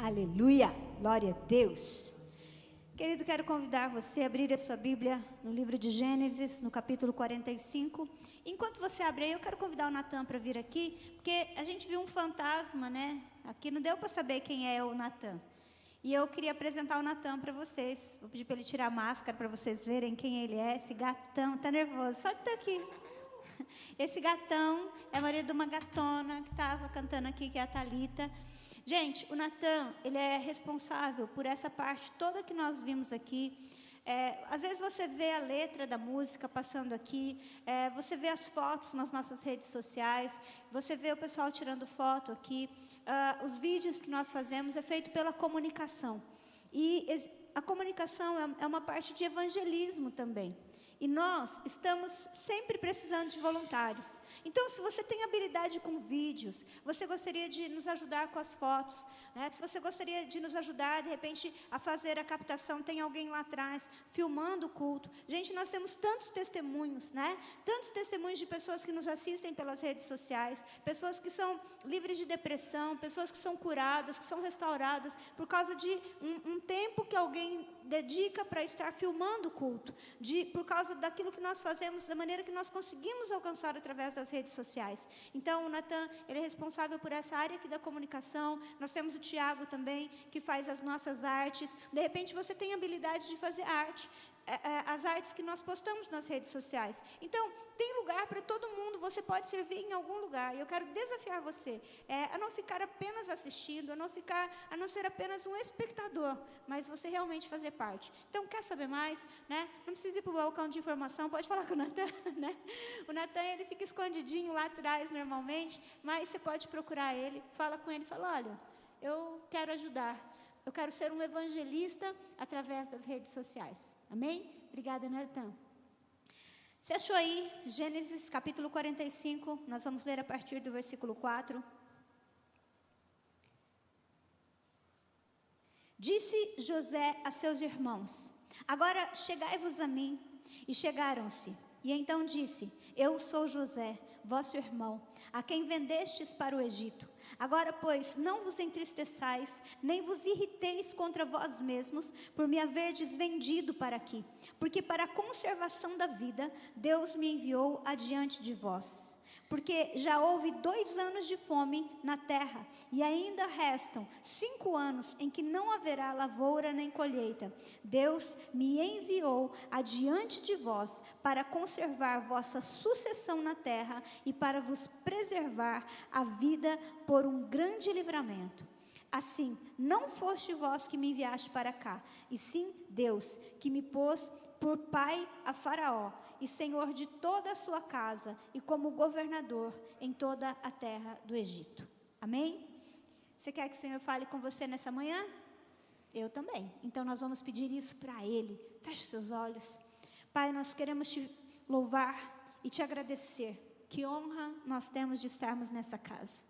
Aleluia, glória a Deus. Querido, quero convidar você a abrir a sua Bíblia no livro de Gênesis, no capítulo 45. Enquanto você abre aí, eu quero convidar o Natan para vir aqui, porque a gente viu um fantasma, né? Aqui não deu para saber quem é o Natan. E eu queria apresentar o Natan para vocês. Vou pedir para ele tirar a máscara para vocês verem quem ele é. Esse gatão, tá nervoso, só de estar aqui. Esse gatão é marido de uma gatona que estava cantando aqui, que é a Thalita. Gente, o Natan, ele é responsável por essa parte toda que nós vimos aqui. Às vezes você vê a letra da música passando aqui, você vê as fotos nas nossas redes sociais, você vê o pessoal tirando foto aqui. Os vídeos que nós fazemos é feito pela comunicação. E a comunicação é uma parte de evangelismo também. E nós estamos sempre precisando de voluntários. Então, se você tem habilidade com vídeos, você gostaria de nos ajudar com as fotos, né? Se você gostaria de nos ajudar, de repente, a fazer a captação, tem alguém lá atrás, filmando o culto. Gente, nós temos tantos testemunhos, né? Tantos testemunhos de pessoas que nos assistem pelas redes sociais, pessoas que são livres de depressão, pessoas que são curadas, que são restauradas, por causa de um tempo que alguém dedica para estar filmando o culto, por causa daquilo que nós fazemos, da maneira que nós conseguimos alcançar através das redes sociais. Então, o Natan, ele é responsável por essa área aqui da comunicação. Nós temos o Tiago também, que faz as nossas artes. De repente, você tem habilidade de fazer arte. As artes que nós postamos nas redes sociais. Então, tem lugar para todo mundo, você pode servir em algum lugar. E eu quero desafiar você a não ficar apenas assistindo, a não ser apenas um espectador, mas você realmente fazer parte. Então, quer saber mais, né? Não precisa ir para o balcão de informação, pode falar com o Natan, né? O Natan, ele fica escondidinho lá atrás normalmente, mas você pode procurar ele, fala com ele, fala, olha, eu quero ajudar, eu quero ser um evangelista através das redes sociais. Amém? Obrigada, Natan. Você achou aí, Gênesis capítulo 45, nós vamos ler a partir do versículo 4. Disse José a seus irmãos, agora chegai-vos a mim. E chegaram-se. E então disse, eu sou José, vosso irmão, a quem vendestes para o Egito. Agora, pois, não vos entristeçais, nem vos irriteis contra vós mesmos, por me haverdes vendido para aqui. Porque para a conservação da vida, Deus me enviou adiante de vós. Porque já houve 2 anos de fome na terra, e ainda restam 5 anos em que não haverá lavoura nem colheita. Deus me enviou adiante de vós para conservar vossa sucessão na terra e para vos preservar a vida por um grande livramento. Assim, não foste vós que me enviaste para cá, e sim Deus, que me pôs por pai a Faraó, e senhor de toda a sua casa, e como governador em toda a terra do Egito. Amém? Você quer que o Senhor fale com você nessa manhã? Eu também. Então nós vamos pedir isso para Ele. Feche seus olhos. Pai, nós queremos te louvar e te agradecer. Que honra nós temos de estarmos nessa casa.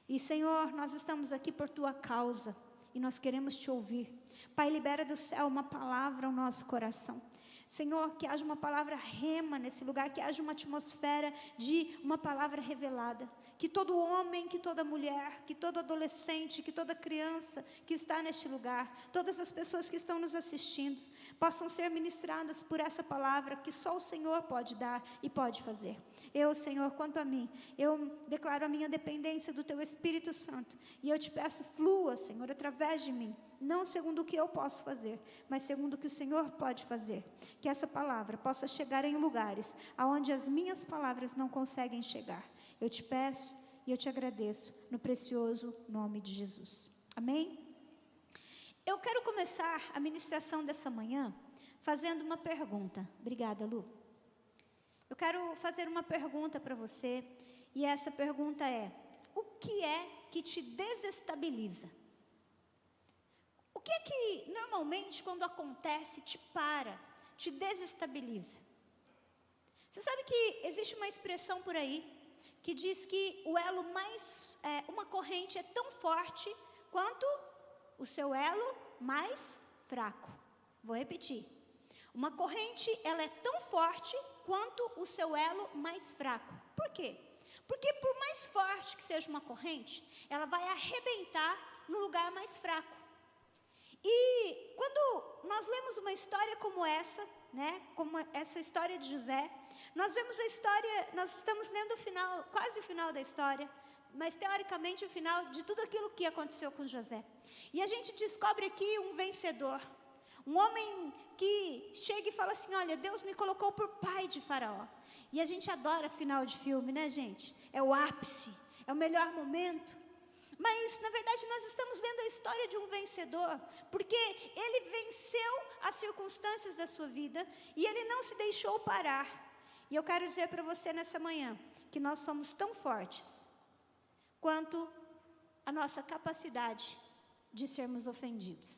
E Senhor, nós estamos aqui por Tua causa, e nós queremos Te ouvir. Pai, libera do céu uma palavra ao nosso coração. Senhor, que haja uma palavra rema nesse lugar, que haja uma atmosfera de uma palavra revelada. Que todo homem, que toda mulher, que todo adolescente, que toda criança que está neste lugar, todas as pessoas que estão nos assistindo, possam ser ministradas por essa palavra que só o Senhor pode dar e pode fazer. Eu, Senhor, quanto a mim, eu declaro a minha dependência do Teu Espírito Santo. E eu te peço, flua, Senhor, através de mim. Não segundo o que eu posso fazer, mas segundo o que o Senhor pode fazer. Que essa palavra possa chegar em lugares aonde as minhas palavras não conseguem chegar. Eu te peço e eu te agradeço no precioso nome de Jesus. Amém? Eu quero começar a ministração dessa manhã fazendo uma pergunta. Obrigada, Lu. Eu quero fazer uma pergunta para você, e essa pergunta é: o que é que te desestabiliza? O que é que normalmente quando acontece te para, te desestabiliza? Você sabe que existe uma expressão por aí que diz que o elo uma corrente é tão forte quanto o seu elo mais fraco. Vou repetir. Uma corrente, ela é tão forte quanto o seu elo mais fraco. Por quê? Porque por mais forte que seja uma corrente, ela vai arrebentar no lugar mais fraco. E quando nós lemos uma história como essa, né, como essa história de José, nós vemos a história, nós estamos lendo o final, quase o final da história, mas teoricamente o final de tudo aquilo que aconteceu com José. E a gente descobre aqui um vencedor, um homem que chega e fala assim, olha, Deus me colocou por pai de Faraó. E a gente adora final de filme, né, gente? É o ápice, é o melhor momento. Mas, na verdade, nós estamos lendo a história de um vencedor, porque ele venceu as circunstâncias da sua vida e ele não se deixou parar. E eu quero dizer para você nessa manhã, que nós somos tão fortes quanto a nossa capacidade de sermos ofendidos.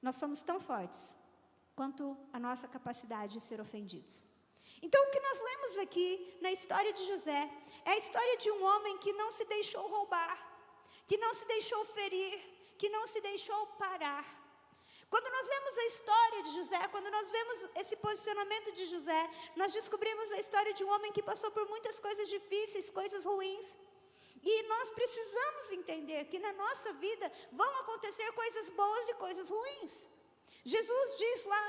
Nós somos tão fortes quanto a nossa capacidade de ser ofendidos. Então, o que nós lemos aqui na história de José é a história de um homem que não se deixou roubar, que não se deixou ferir, que não se deixou parar. Quando nós lemos a história de José, quando nós vemos esse posicionamento de José, nós descobrimos a história de um homem que passou por muitas coisas difíceis, coisas ruins. E nós precisamos entender que na nossa vida vão acontecer coisas boas e coisas ruins. Jesus diz lá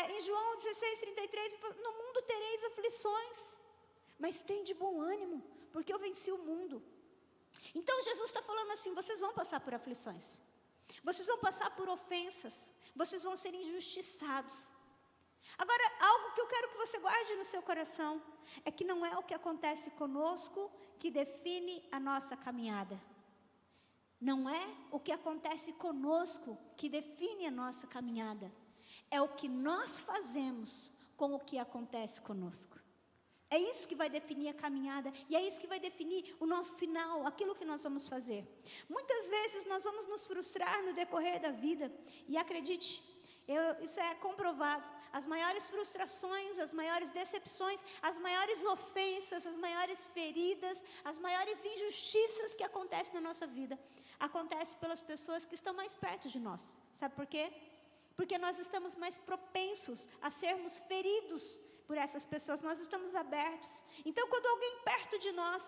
em João 16:33, no mundo tereis aflições, mas tem de bom ânimo, porque eu venci o mundo. Então Jesus está falando assim, vocês vão passar por aflições, vocês vão passar por ofensas, vocês vão ser injustiçados. Agora, algo que eu quero que você guarde no seu coração, é que não é o que acontece conosco que define a nossa caminhada. Não é o que acontece conosco que define a nossa caminhada. É o que nós fazemos com o que acontece conosco. É isso que vai definir a caminhada e é isso que vai definir o nosso final, aquilo que nós vamos fazer. Muitas vezes nós vamos nos frustrar no decorrer da vida e acredite, isso é comprovado. As maiores frustrações, as maiores decepções, as maiores ofensas, as maiores feridas, as maiores injustiças que acontecem na nossa vida, acontecem pelas pessoas que estão mais perto de nós. Sabe por quê? Porque nós estamos mais propensos a sermos feridos por essas pessoas, nós estamos abertos. Então, quando alguém perto de nós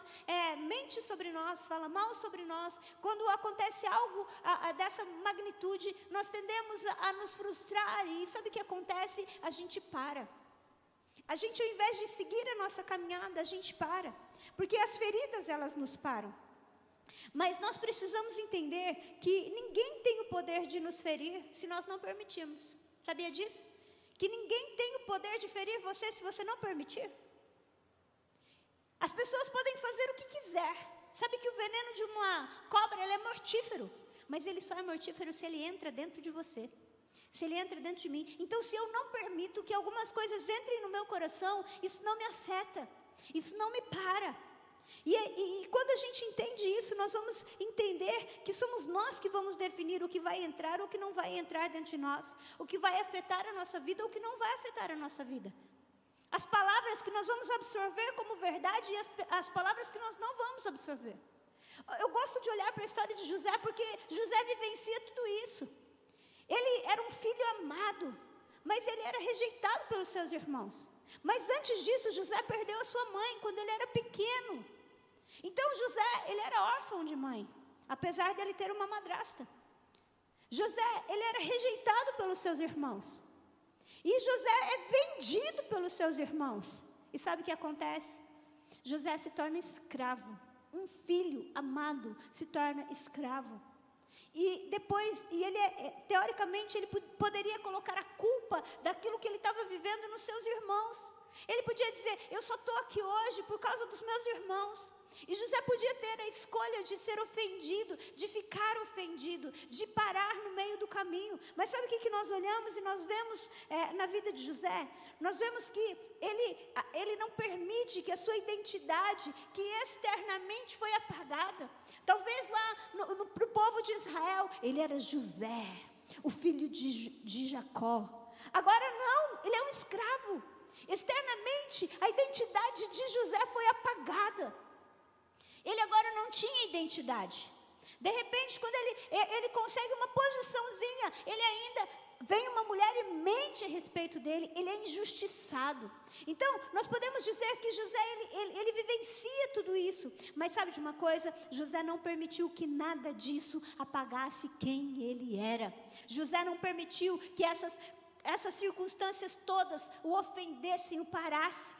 mente sobre nós, fala mal sobre nós, quando acontece algo dessa magnitude, nós tendemos a nos frustrar. E sabe o que acontece? A gente para. A gente, ao invés de seguir a nossa caminhada, a gente para. Porque as feridas, elas nos param. Mas nós precisamos entender que ninguém tem o poder de nos ferir se nós não permitirmos. Sabia disso? Que ninguém tem o poder de ferir você se você não permitir. As pessoas podem fazer o que quiser. Sabe que o veneno de uma cobra, ele é mortífero. Mas ele só é mortífero se ele entra dentro de você. Se ele entra dentro de mim. Então, se eu não permito que algumas coisas entrem no meu coração, isso não me afeta. Isso não me para. E quando a gente entende isso, nós vamos entender que somos nós que vamos definir o que vai entrar ou o que não vai entrar dentro de nós, o que vai afetar a nossa vida ou o que não vai afetar a nossa vida. As palavras que nós vamos absorver como verdade e as palavras que nós não vamos absorver. Eu gosto de olhar para a história de José porque José vivencia tudo isso. Ele era um filho amado, mas ele era rejeitado pelos seus irmãos. Mas antes disso, José perdeu a sua mãe quando ele era pequeno. Então José, ele era órfão de mãe, apesar de ele ter uma madrasta. José, ele era rejeitado pelos seus irmãos. E José é vendido pelos seus irmãos. E sabe o que acontece? José se torna escravo. Um filho amado se torna escravo. E depois, teoricamente, ele poderia colocar a culpa daquilo que ele estava vivendo nos seus irmãos. Ele podia dizer, eu só estou aqui hoje por causa dos meus irmãos. E José podia ter a escolha de ser ofendido, de ficar ofendido, de parar no meio do caminho. Mas sabe o que nós olhamos e nós vemos na vida de José? Nós vemos que ele não permite que a sua identidade, que externamente foi apagada. Talvez lá para o povo de Israel, ele era José, o filho de Jacó. Agora não, ele é um escravo. Externamente, a identidade de José foi apagada. Ele agora não tinha identidade. De repente, quando ele consegue uma posiçãozinha, ele ainda vem uma mulher e mente a respeito dele, ele é injustiçado. Então, nós podemos dizer que José, ele vivencia tudo isso. Mas sabe de uma coisa? José não permitiu que nada disso apagasse quem ele era. José não permitiu que essas circunstâncias todas o ofendessem, o parassem.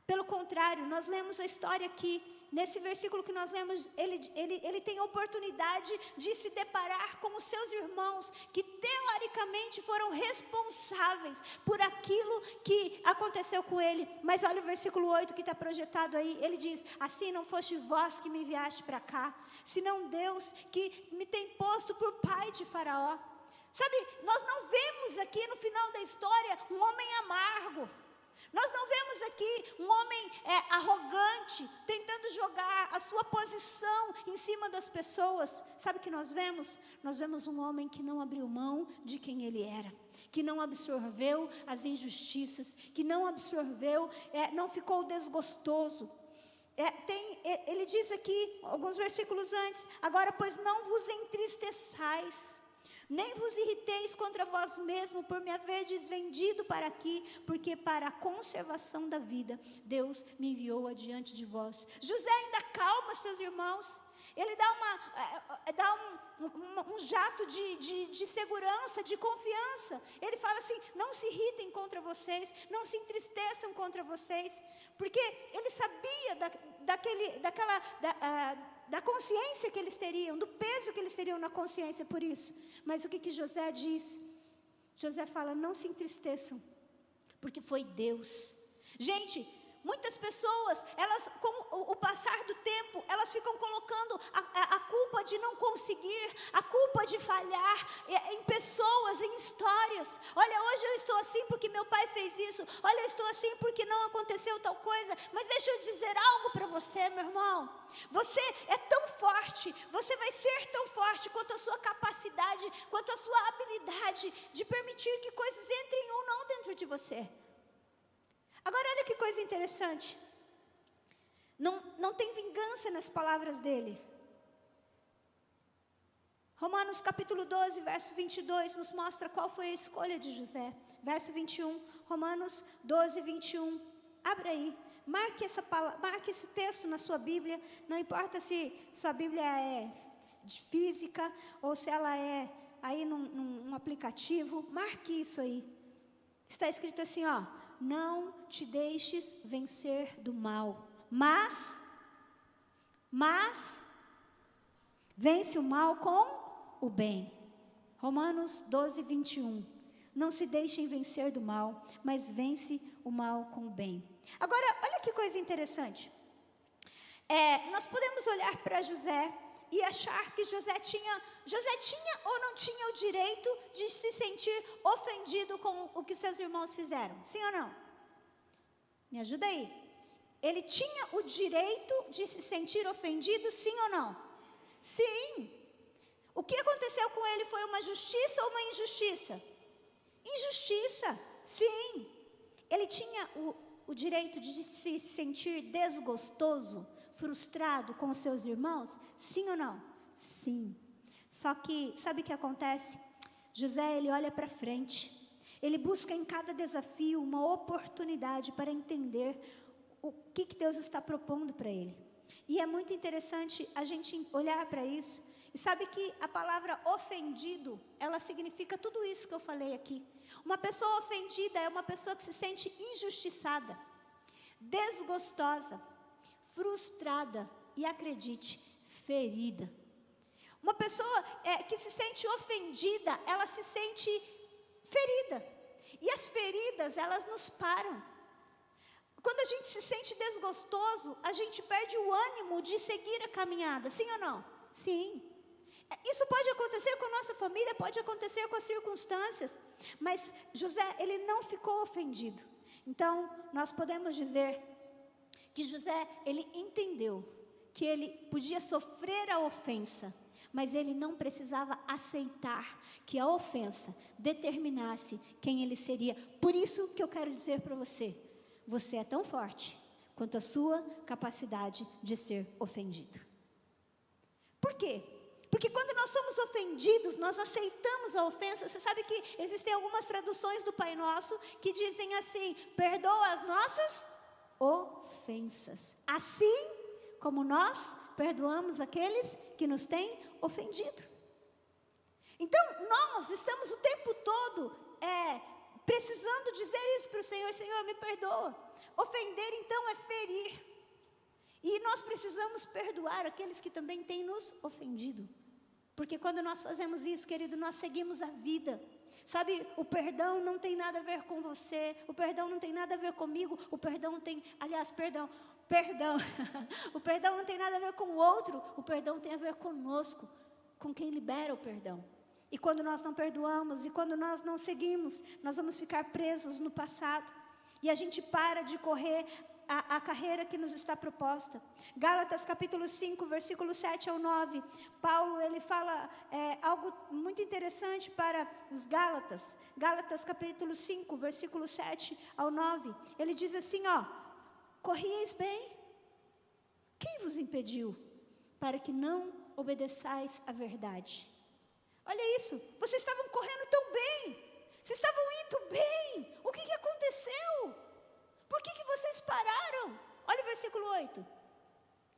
Pelo contrário, nós lemos a história aqui, nesse versículo que nós lemos, ele tem a oportunidade de se deparar com os seus irmãos, que teoricamente foram responsáveis por aquilo que aconteceu com ele. Mas olha o versículo 8 que está projetado aí, ele diz: assim não foste vós que me enviaste para cá, senão Deus que me tem posto por pai de Faraó. Sabe, nós não vemos aqui no final da história um homem amargo. Nós não vemos aqui um homem arrogante, tentando jogar a sua posição em cima das pessoas. Sabe o que nós vemos? Nós vemos um homem que não abriu mão de quem ele era, que não absorveu as injustiças, que não absorveu, não ficou desgostoso. Ele diz aqui, alguns versículos antes: agora, pois, não vos entristeçais, nem vos irriteis contra vós mesmo por me haverdes vendido para aqui, porque para a conservação da vida Deus me enviou adiante de vós. José ainda calma seus irmãos. Ele dá um jato de segurança, de confiança. Ele fala assim: não se irritem contra vocês, não se entristeçam contra vocês, porque ele sabia da consciência que eles teriam, do peso que eles teriam na consciência por isso. Mas o que José diz? José fala: não se entristeçam, porque foi Deus. Gente, muitas pessoas, elas, com o passar do tempo, elas ficam colocando a culpa de não conseguir, a culpa de falhar em pessoas, em histórias. Olha, hoje eu estou assim porque meu pai fez isso. Olha, eu estou assim porque não aconteceu tal coisa. Mas deixa eu dizer algo para você, meu irmão. Você é tão forte, você vai ser tão forte quanto a sua capacidade, quanto a sua habilidade de permitir que coisas entrem ou não dentro de você. Agora olha que coisa interessante, não tem vingança nas palavras dele. Romanos capítulo 12, verso 22, nos mostra qual foi a escolha de José. Verso 21, Romanos 12, 21, abre aí, marque esse texto na sua Bíblia, não importa se sua Bíblia é de física, ou se ela é aí num aplicativo, marque isso aí. Está escrito assim, ó: não te deixes vencer do mal, mas vence o mal com o bem. Romanos 12, 21. Não se deixem vencer do mal, mas vence o mal com o bem. Agora, olha que coisa interessante. Nós podemos olhar para José e achar que José tinha ou não tinha o direito de se sentir ofendido com o que seus irmãos fizeram, sim ou não? Me ajuda aí. Ele tinha o direito de se sentir ofendido, sim ou não? Sim. O que aconteceu com ele foi uma justiça ou uma injustiça? Injustiça, sim. Ele tinha o direito de se sentir desgostoso, frustrado com os seus irmãos? Sim ou não? Sim. Só que, sabe o que acontece? José, ele olha para frente. Ele busca em cada desafio uma oportunidade para entender o que Deus está propondo para ele. E é muito interessante a gente olhar para isso. E sabe que a palavra ofendido, ela significa tudo isso que eu falei aqui. Uma pessoa ofendida é uma pessoa que se sente injustiçada, desgostosa, frustrada e, acredite, ferida. Uma pessoa que se sente ofendida, ela se sente ferida. E as feridas, elas nos param. Quando a gente se sente desgostoso, a gente perde o ânimo de seguir a caminhada, sim ou não? Sim. Isso pode acontecer com a nossa família, pode acontecer com as circunstâncias. Mas José, ele não ficou ofendido. Então, nós podemos dizer que José, ele entendeu que ele podia sofrer a ofensa, mas ele não precisava aceitar que a ofensa determinasse quem ele seria. Por isso que eu quero dizer para você, você é tão forte quanto a sua capacidade de ser ofendido. Por quê? Porque quando nós somos ofendidos, nós aceitamos a ofensa. Você sabe que existem algumas traduções do Pai Nosso que dizem assim: perdoa as nossas ofensas, assim como nós perdoamos aqueles que nos têm ofendido. Então, nós estamos o tempo todo precisando dizer isso para o Senhor: Senhor, me perdoa. Ofender, então, é ferir. E nós precisamos perdoar aqueles que também têm nos ofendido. Porque quando nós fazemos isso, querido, nós seguimos a vida. Sabe, o perdão não tem nada a ver com você, o perdão não tem nada a ver comigo, o perdão tem, aliás, perdão, o perdão não tem nada a ver com o outro, o perdão tem a ver conosco, com quem libera o perdão. E quando nós não perdoamos, e quando nós não seguimos, nós vamos ficar presos no passado, e a gente para de correr a carreira que nos está proposta. Gálatas capítulo 5, versículo 7 ao 9, Paulo, ele fala algo muito interessante para os Gálatas. Gálatas capítulo 5, versículo 7 ao 9, ele diz assim, corrieis bem, quem vos impediu, para que não obedeçais à verdade? Olha isso, vocês estavam correndo tão bem, vocês estavam indo bem, o que aconteceu? Por que vocês pararam? Olha o versículo 8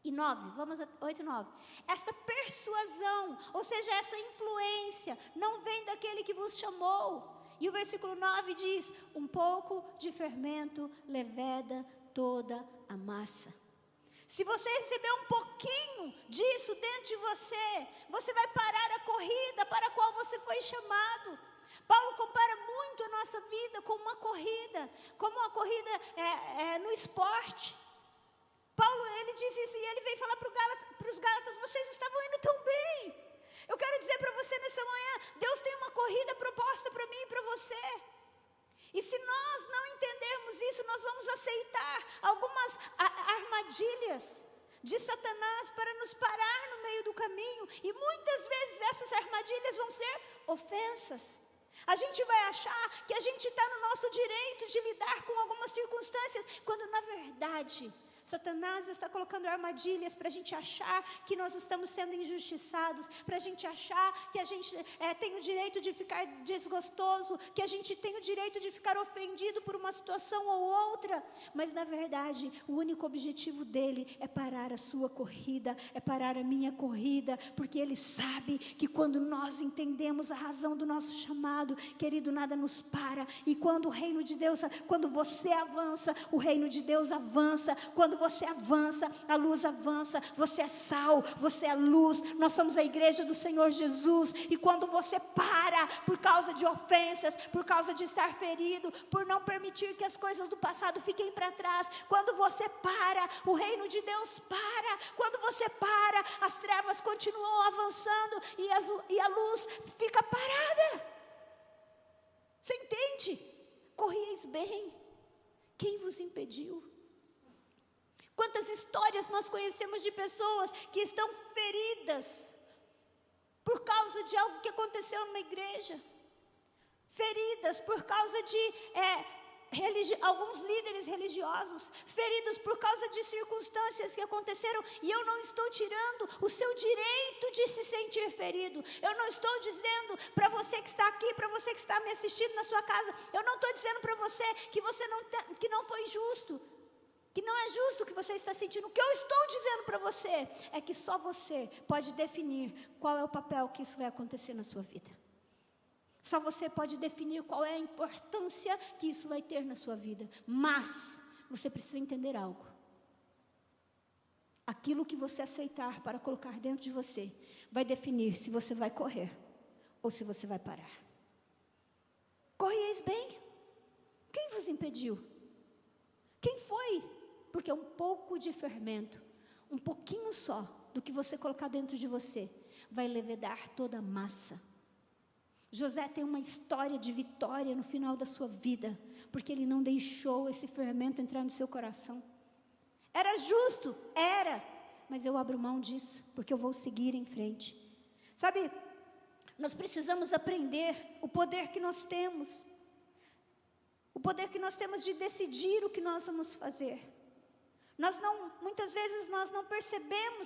e 9, vamos a 8 e 9. Esta persuasão, ou seja, essa influência, não vem daquele que vos chamou. E o versículo 9 diz, um pouco de fermento leveda toda a massa. Se você receber um pouquinho disso dentro de você, você vai parar a corrida para a qual você foi chamado. Paulo compara muito a nossa vida com uma corrida, como uma corrida no esporte. Paulo, ele diz isso e ele vem falar para os Gálatas, vocês estavam indo tão bem. Eu quero dizer para você nessa manhã, Deus tem uma corrida proposta para mim e para você. E se nós não entendermos isso, nós vamos aceitar algumas armadilhas de Satanás para nos parar no meio do caminho. E muitas vezes essas armadilhas vão ser ofensas. A gente vai achar que a gente está no nosso direito de lidar com algumas circunstâncias, quando na verdade Satanás está colocando armadilhas para a gente achar que nós estamos sendo injustiçados, para a gente achar que a gente tem o direito de ficar desgostoso, que a gente tem o direito de ficar ofendido por uma situação ou outra. Mas na verdade, o único objetivo dele é parar a sua corrida, é parar a minha corrida, porque ele sabe que quando nós entendemos a razão do nosso chamado, querido, nada nos para. E quando o reino de Deus, quando você avança, o reino de Deus avança. Quando você avança, a luz avança. Você é sal, você é luz. Nós somos a igreja do Senhor Jesus. E quando você para por causa de ofensas, por causa de estar ferido, por não permitir que as coisas do passado fiquem para trás, quando você para, o reino de Deus para. Quando você para, as trevas continuam avançando e a luz fica parada. Você entende? Corrieis bem, quem vos impediu? Quantas histórias nós conhecemos de pessoas que estão feridas por causa de algo que aconteceu numa igreja, feridas por causa de alguns líderes religiosos, feridos por causa de circunstâncias que aconteceram. E eu não estou tirando o seu direito de se sentir ferido. Eu não estou dizendo para você que está aqui, para você que está me assistindo na sua casa, eu não estou dizendo para você que não foi justo, que não é justo o que você está sentindo. O que eu estou dizendo para você é que só você pode definir qual é o papel que isso vai acontecer na sua vida. Só você pode definir qual é a importância que isso vai ter na sua vida. Mas você precisa entender algo. Aquilo que você aceitar para colocar dentro de você vai definir se você vai correr ou se você vai parar. Corrieis bem? Quem vos impediu? Quem foi? Porque um pouco de fermento, um pouquinho só do que você colocar dentro de você, vai levedar toda a massa. José tem uma história de vitória no final da sua vida, porque ele não deixou esse fermento entrar no seu coração. Era justo? Era, mas eu abro mão disso, porque eu vou seguir em frente. Sabe, nós precisamos aprender o poder que nós temos. O poder que nós temos de decidir o que nós vamos fazer. Muitas vezes nós não percebemos